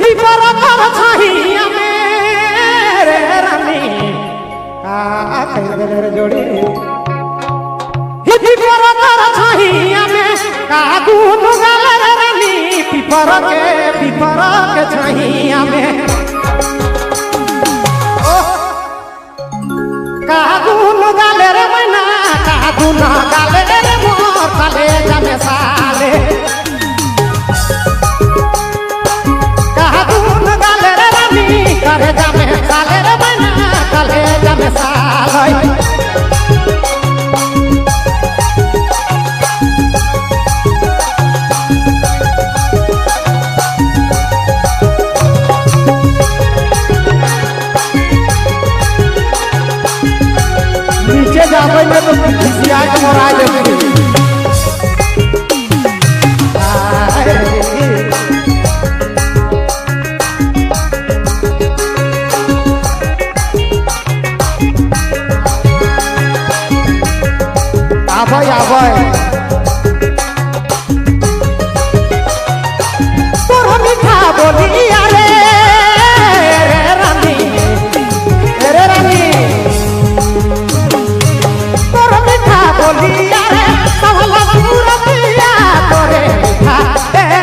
पर छाहिया मेरे रानी का खैर जोड़ी हिपी पर छाहिया में का गुन गाल रानी पीपर के छाहिया में का गुन गाल रे मैना का गुन गाल रे मोर काले जामे साले करे जामे साले रे बना काले जामे साले नीचे जावे में तो खिसिया के मोरा देबे आवाय तोर मीठा बोलिया रे रानी तोर मीठा बोलिया रे कहला सूरतिया तोरे मीठा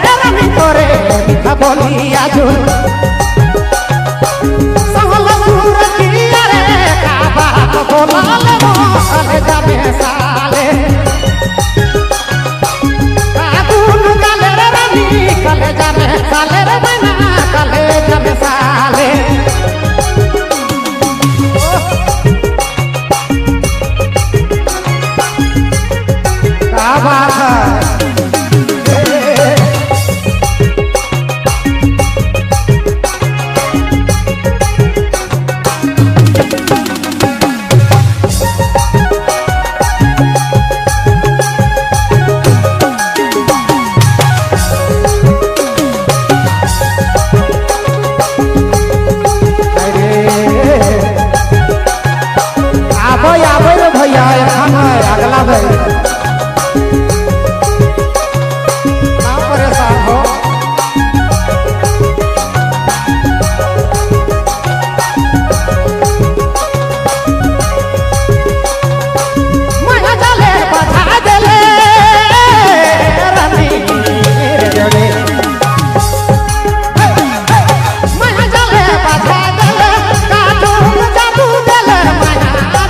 रानी तोरे मीठा बोलिया जो कहला सूरतिया रे का बात बोला ले मोहले जामे साले काले जामे साले रे बना काले जामे साले क्या बात है भैया अगला भाई ना परेशान हो मैं चले बता देले रानी रे जोड़े मैं चले बता देले काटू जादू देले मैं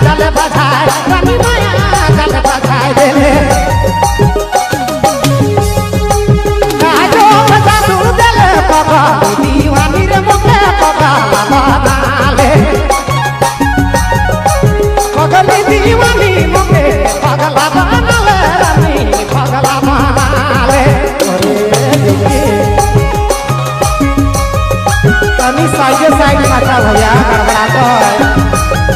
चले बता रानी माया चले बता देले काटू जादू देले बाबा दीवानी रे मोके बाबा बनाले पगली दीवानी मोके पगला बनाले रानी पगला बनाले तनी साइड माता भैया गड़बड़ा तो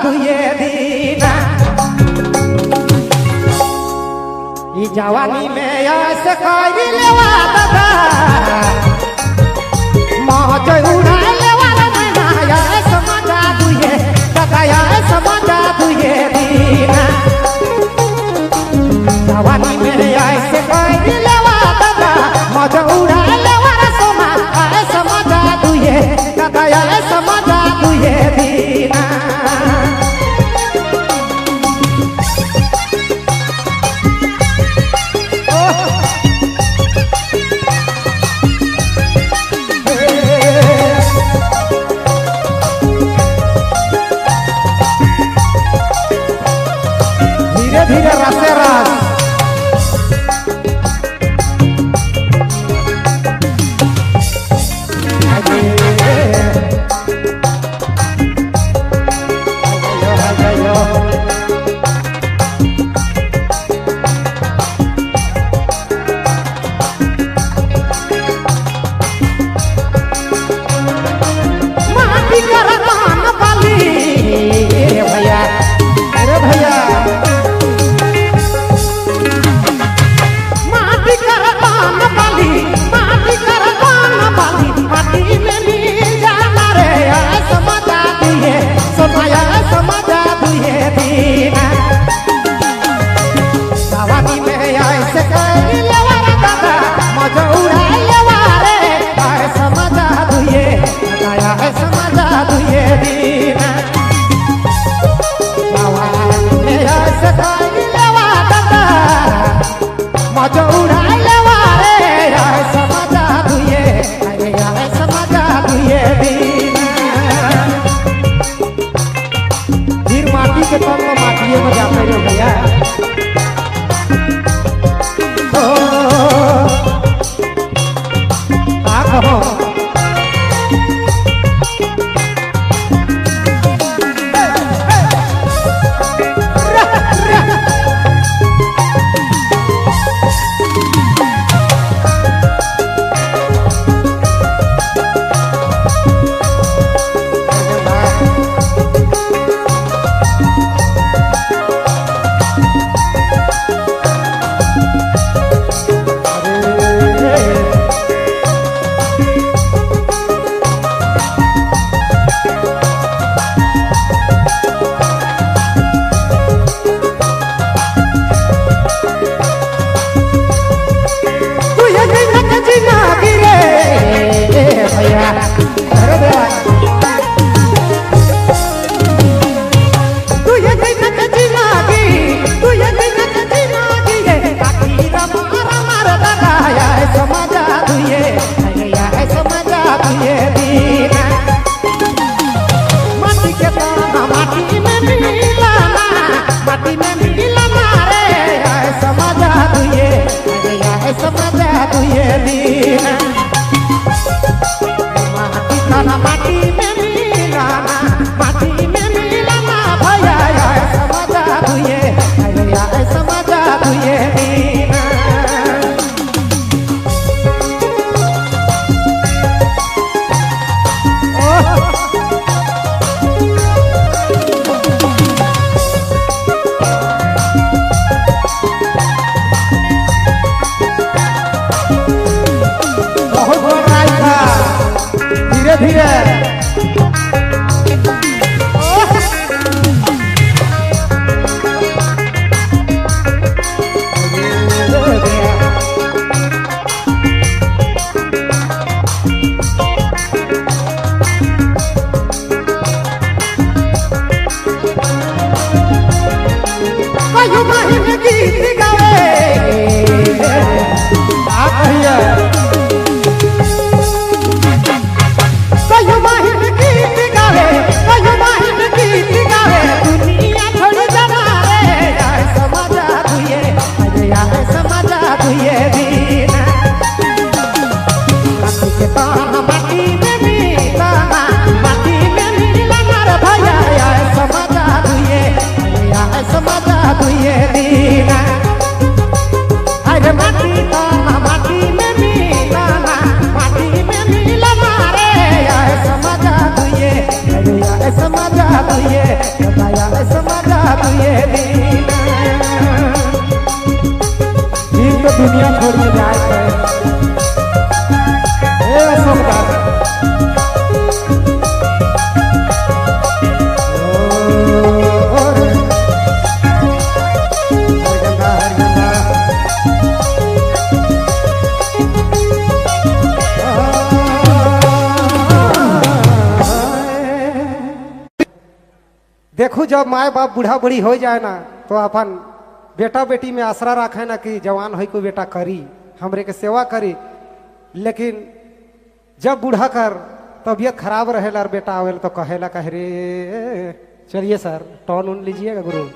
दुए दीना ई जवानी में ऐसे कर लेवा दादा मौज उड़ा लेवा मैना ऐसे मजा दुए दादा ऐसे मजा दुए दीना जवानी में ऐसे कर लेवा दादा मौज उड़ा लेवा सोना ऐसे मजा दुए दादा ऐसे मजा दुए दीना धीरे रसे रस माटी कर कान बाली भैया अरे भैया माटी में मिल जाना रे समझा दिए सोनाया समझा दिए दीना जवानी में ऐसे कर लेवा दादा मजा उड़ा लेवा रे समझा दिए दादा समझा दिए दीना जवानी में ऐसे कर लेवा दादा मजा उड़ा लेवा रे समझा दिए फिर माटी के तम में माटिए में जाते रहो भैया आ कहो माटी में मिलाना माटी में मिलाना भैया समझा दुए भैया समझा दुए दीना बहुत बड़ा था धीरे धीरे गीत गावे दुनिया छोड़ जाना रे समझा दुए समझा दुए दीना माटी के ताना माटी में मिलाना माटी में मिलाना रे भैया समझा दुए समझा दुए दीना ऐसा मजा दुए दिन तो दुनिया छोड़ के जाए है देखो जब माए बाप बूढ़ा बूढ़ी हो जाए ना तो अपन बेटा बेटी में आसरा रखे ना कि जवान हो कोई बेटा करी हमरे के सेवा करी, लेकिन जब बूढ़ा कर तबीयत खराब रहेला और बेटा आवेला तो कहेला कह रे चलिए सर टॉन उन लीजिएगा गुरु।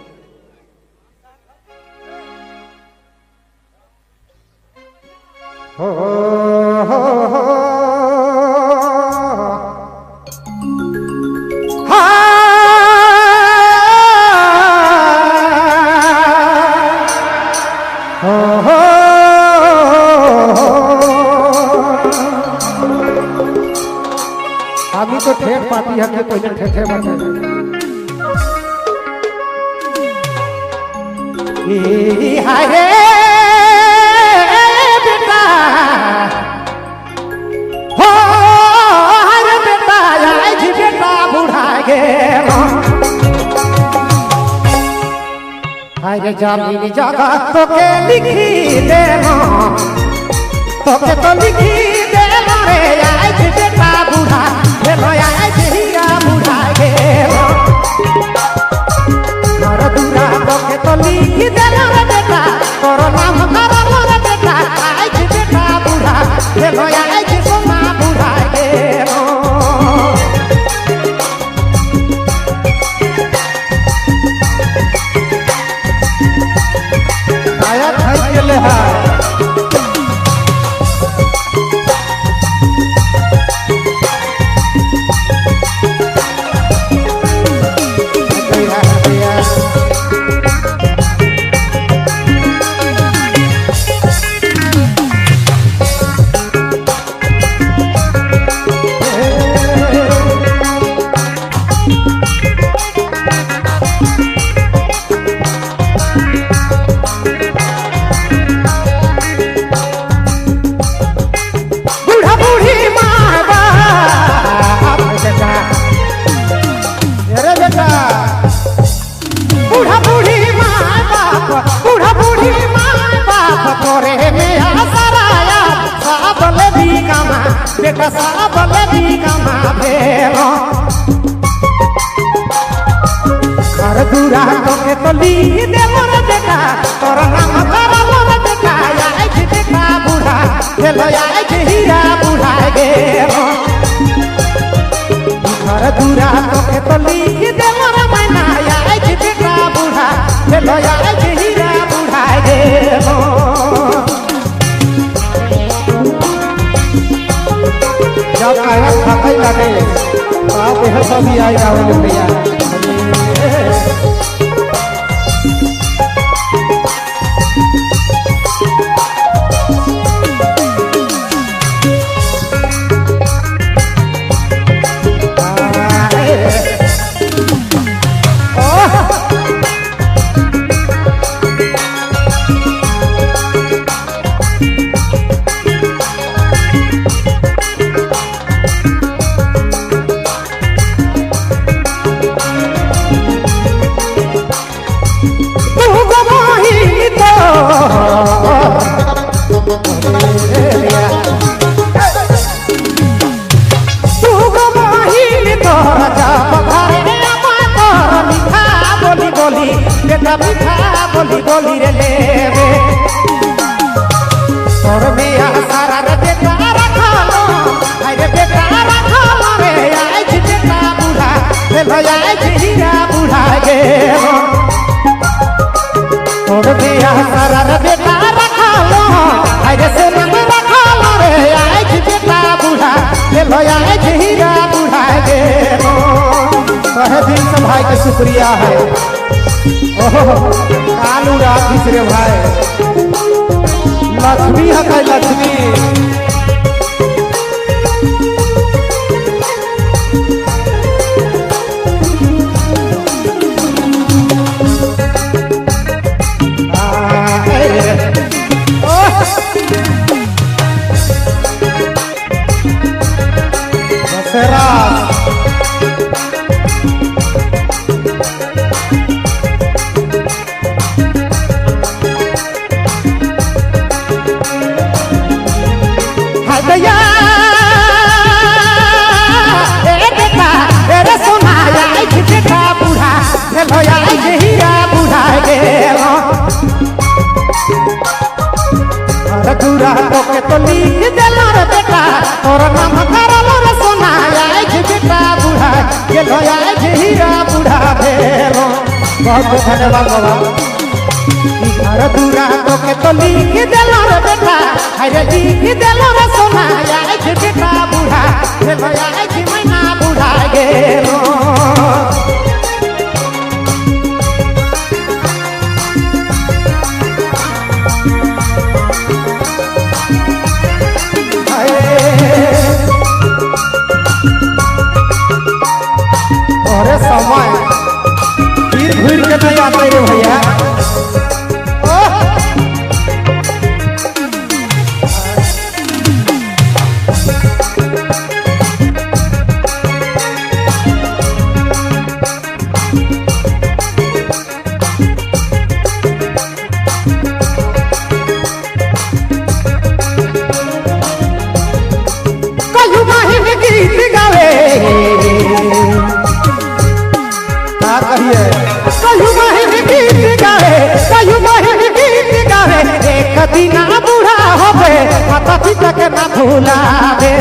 हो अभी तो ठेठ पाती है कि पहले ठेठे बटे हाय रे बेटा हो हाय रे बेटा आई जी बेटा बूढ़ा गे हाय रे जमीन जगह तो के लिखी दे तो के तो लिखी दे रे आई जी बेटा बूढ़ा बूढ़ा गे घर दूरा के तो लिख दे बेटा तोर नाम कर बेटा आई बेटा बूढ़ा आई सोना बूढ़ा गे आया खाई के ले बेटा साहब लगी कमा भेलो घर दूरा के तो ली दे मोर बेटा तोर नाम कर मोर बेटा आई बेटा बूढ़ा भेलो आई हीरा बूढ़ा गेलो घर दूरा के तो ली दे मोर मैना आई बेटा बूढ़ा भेलो आई हीरा बूढ़ा गेलो जब आया खाई लगे आप यह सभी आई जाओगे भैया बेटा मीठा बोली बोली रे लेवे तोर मिया सारा रे बेटा रखा लो हाय रे बेटा रखा लो रे आई जी बेटा बूढ़ा ले लो आई जी हीरा बूढ़ा गे तोर मिया सारा रे बेटा रखा लो हाय रे से मन रखा लो रे आई जी बेटा बूढ़ा ले लो आई जी हीरा बूढ़ा गे कहे दिन से भाई का शुक्रिया है। कालू राखी रे भाई लक्ष्मी है लक्ष्मी बुढ़ा गेलो घर दूरा के तो लिख देला रे बेटा तोर नाम करलो रे सोना आज बेटा बुढ़ा गेलो आज हीरा बुढ़ा भेलो बहुत बहुत धन्यवाद बाबा घर दूरा के तो लिख देला रे बेटा अरे लिख देला रे सोना आज बेटा बुढ़ा गेलो आज मैना बुढ़ा गेलो अरे समय फिर घूर के नहीं आते रे भैया कलू माही में गीत गावे कदीना बूढ़ा होवे माता पिता के ना भूलावे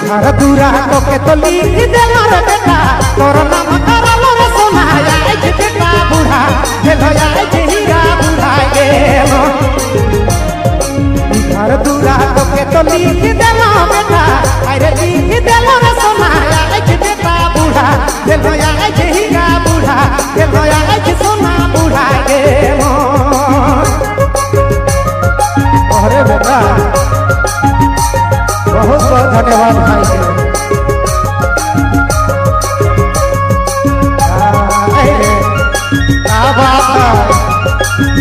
घर दूरा के तो लिख देला रे बेटा तोर नाम करलो रे सोना आज बेटा बूढ़ा गेलो आज हीरा बुढ़ा गेलो घर दूरा के तो लिख देला बेटा अरे लिख देला रे सोना आज बेटा बूढ़ा गेलो आज हीरा बुढ़ा गेलो आज सोना बुढ़ा गेलो अरे बेटा बहुत बहुत धन्यवाद भाई के क्या बात है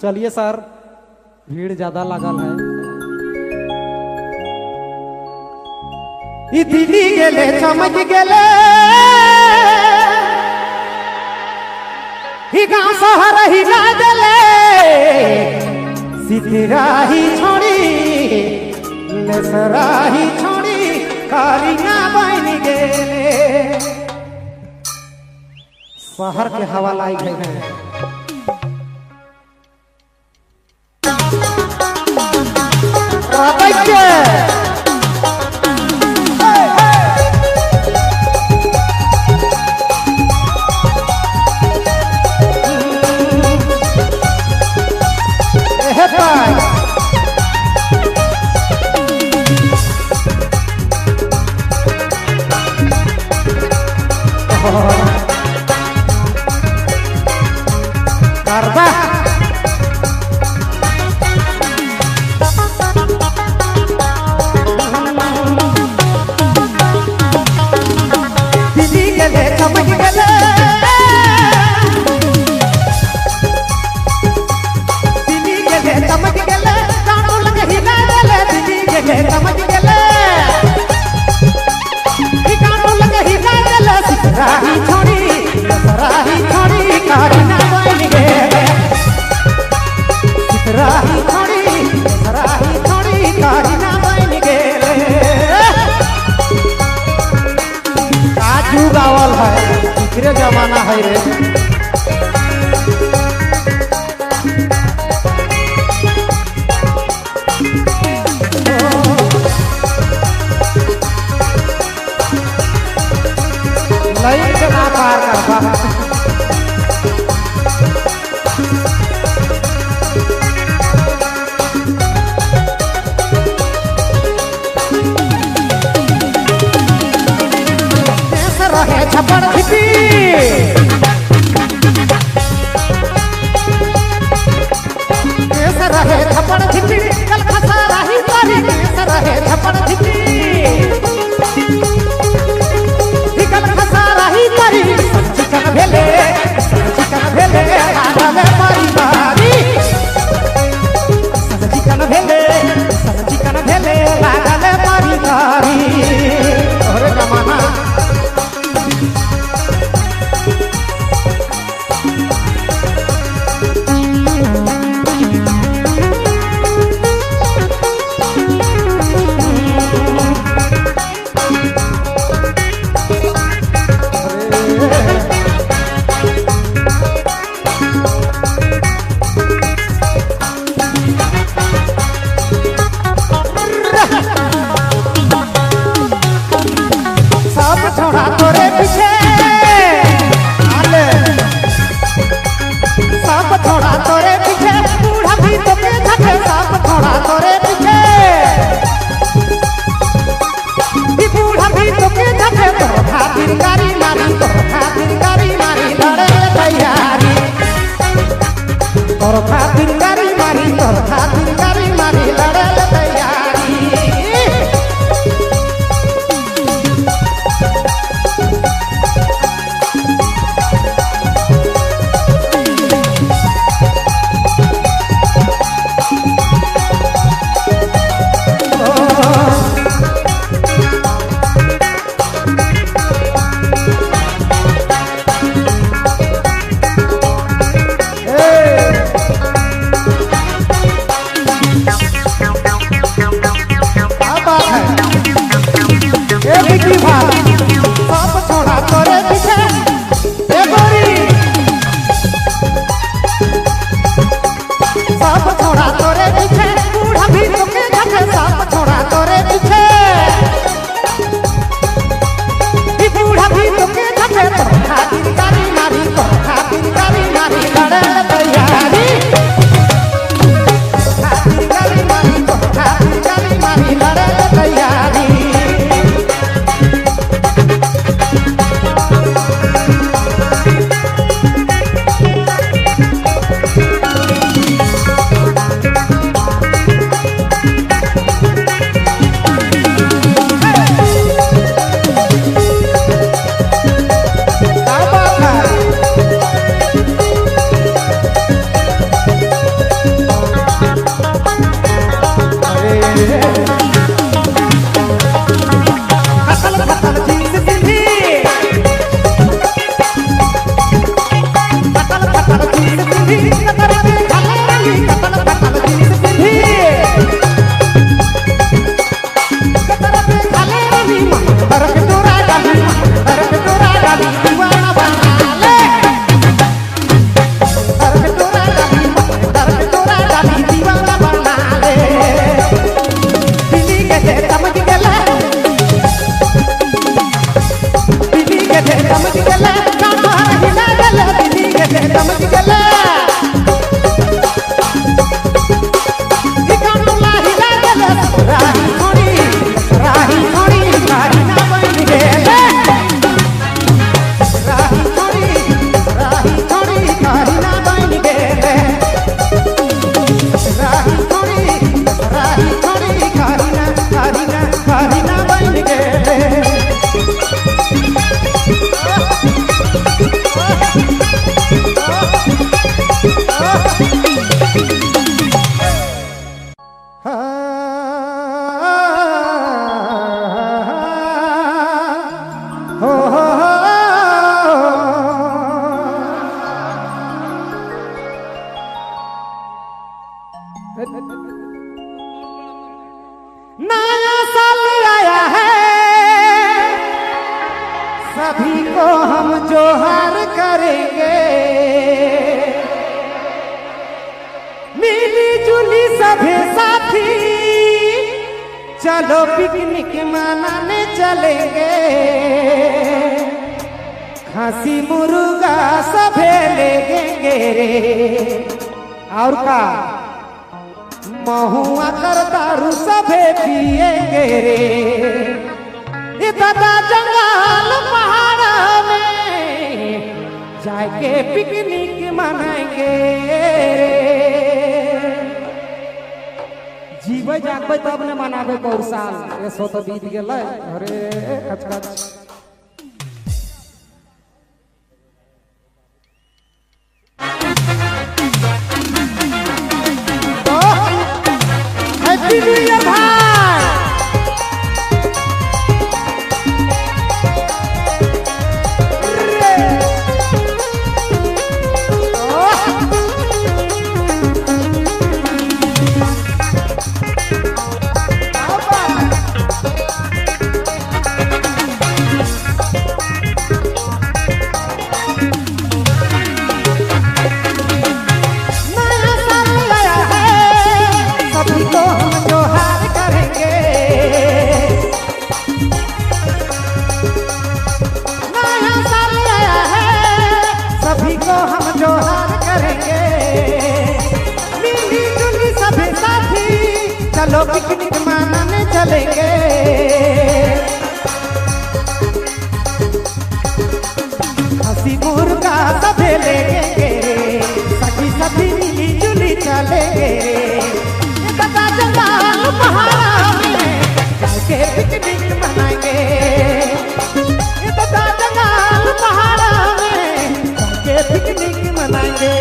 चलिए सर भीड़ ज्यादा लगल है दिल्ली गेले चमक गेले ही गाँव शहर ही ना दिले सितराही छोड़ी लेसराही छोड़ी काली ना बन गेले शहर के हवा लाई गए हैं गावल है इकरे जमाना है रे लाइन के ना पार करबा छप्पड़ खिची नया साल आया है, सभी को हम जोहार करेंगे, मिली जुली सभी साथी चलो पिकनिक मनाने चलेंगे, खांसी मुर्गा सभे लेंगे और का महुआ कर दारू सभे पिएंगे रे, ये दादा जंगल पहाड़ में जाके पिकनिक मनाएंगे रे। जीवे जागबे तब ने मनाबे कौर साल, ये सो तो बीत गेलै। अरे कचकच हैप्पी न्यू ईयर भाई। चलो पिकनिक मनाने चलेंगे, हंसी मुर्गा सभे लेंगे, सखी सभी मिली जुली चलेंगे, दादा जंगल पहाड़ में जाके पिकनिक मनाएंगे, दादा जंगल पहाड़ में जाके पिकनिक मनाएंगे।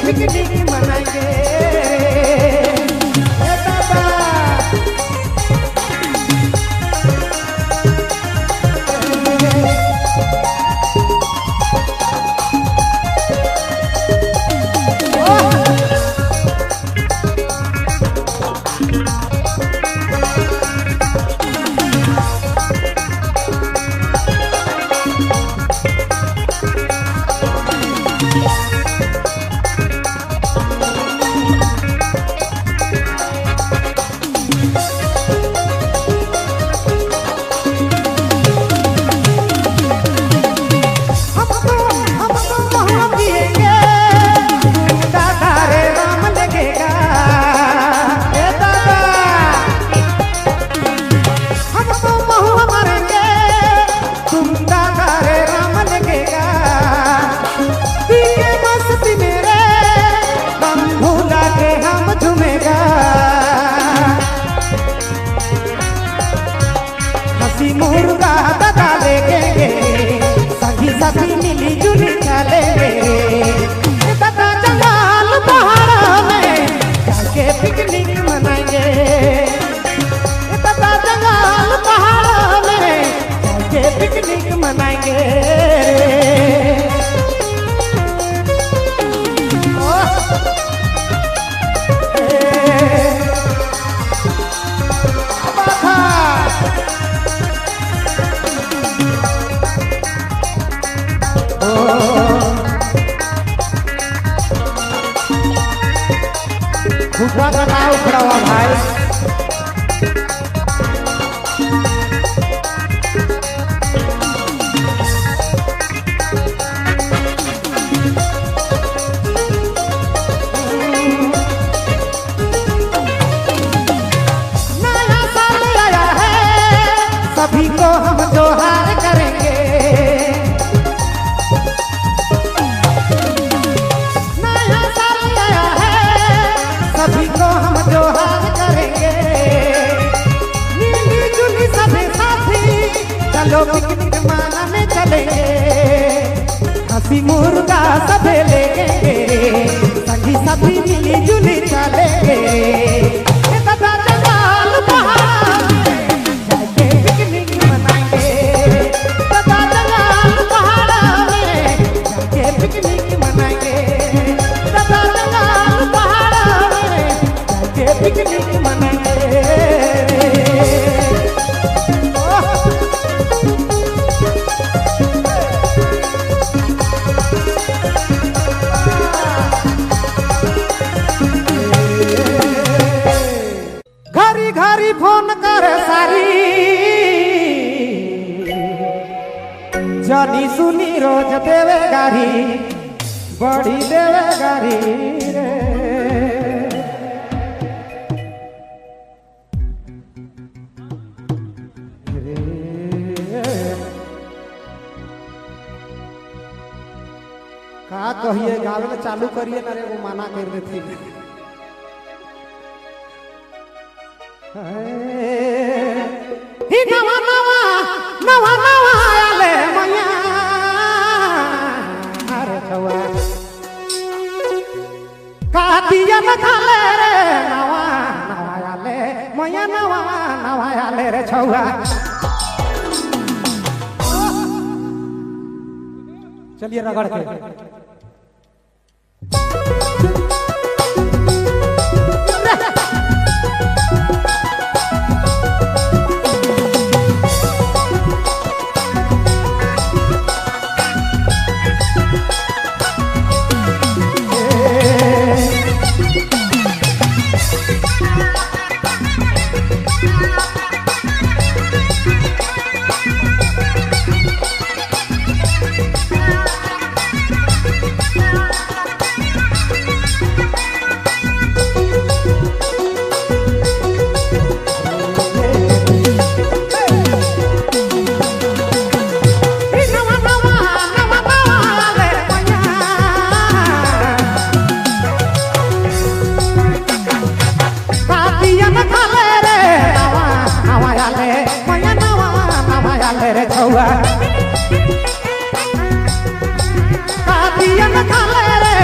पिकनिक मनाएंगे मुर्गा दादा लेंगे, सभी सभी मिली जुली चलेंगे, दादा जंगल पहाड़ में जाके पिकनिक मनाएंगे, दादा जंगल पहाड़ में जाके पिकनिक मनाएंगे। बाबा नया साल आया है, सभी को हम जोहार करेंगे। नया साल आया है, सभी को हम जोहार करेंगे। मिली जुली सभी साथी चलो पिकनिक मनाने चलेंगे। हंसी मुर्गा सभी लेंगे, सभी सभी मिली जुली चलेंगे। पिकनिक मनाएंगे। घरी घरी फोन करे सारी, जानी सुनी रोज देवे गाड़ी, बड़ी देवे गाड़ी रे। का कहिए गावे में चालू करिए ना रे, वो माना कर देती। ही नवा नवा नवा नवा आले मैया अरे छवा का दिया न खाले रे, नवा नवा आले मैया नवा नवा आले रे छवा। चलिए रगड़ के रे छौआ कातियन खाले रे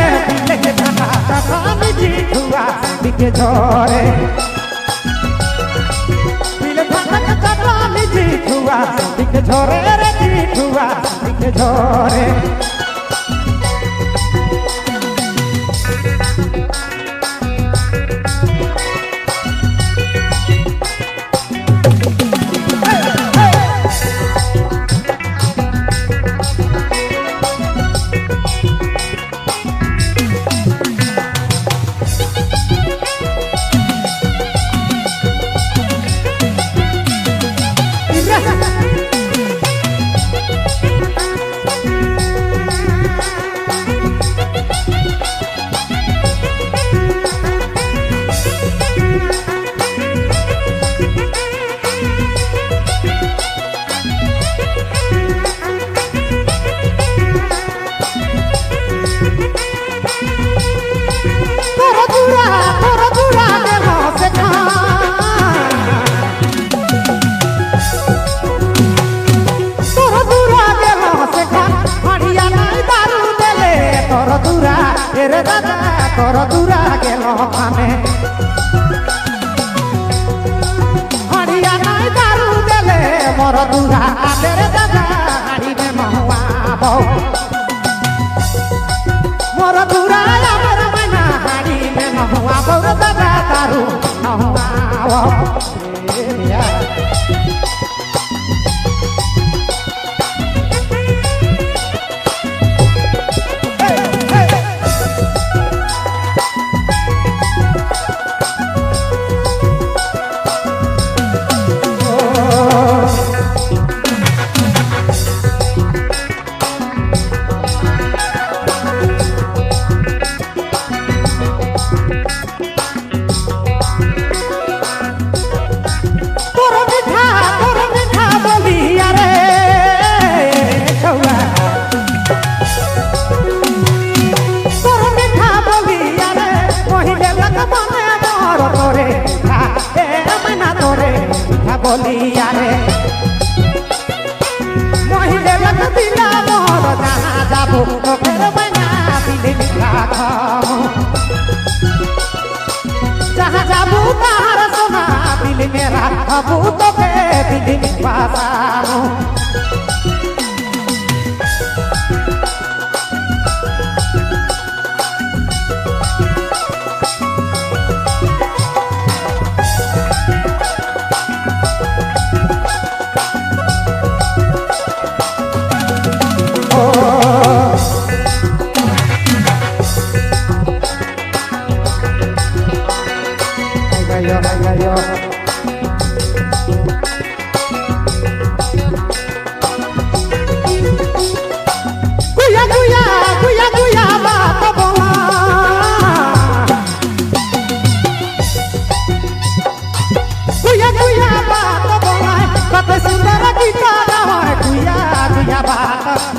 लेके ठाका ठाका जी छुआ बिके झोरे पीले ठाका ठाका जी छुआ बिके झोरे रे जी छुआ बिके झोरे। रे दादा कर दूरा गेल खाने हरिया नहीं दारू देले मोर दूरा रे दादा हाड़ी में महुआ बहु मोर दूरा मोर मना हाड़ी में महुआ बहु दादा दारू महुआ बहु। बोलिया रे मोहिले लग दिला मोर जहाँ जाबो तो फिर बना दिल राखो जहाँ जाबो तार सोना दिल में राखबो तो फिर दिल में बसाबो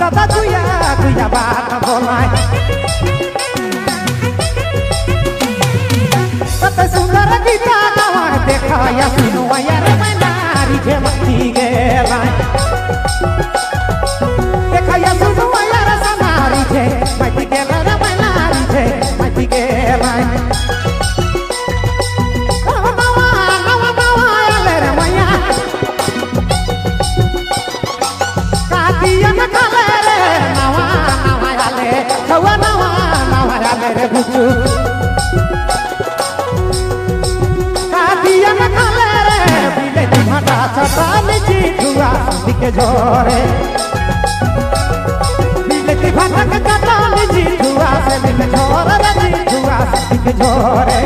दादा गुया गुया बात बोलाय कत सुंदर गीता गावाय देखा या सुनुआ यार मनारी जे मती गेलाय देखा या सुनुआ यार समारी जे मती गेलाय मनारी जे मती गेलाय जोरे बिलती भाटक कटान जी धुआ से मिल जोरे जी धुआ से जोरे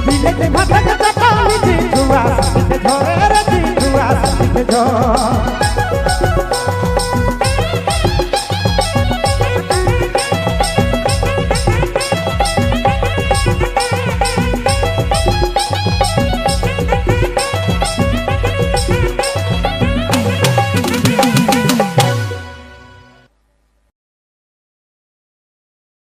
बिलती भाटक कटान जी धुआ से मिल जोरे जी धुआ से जोरे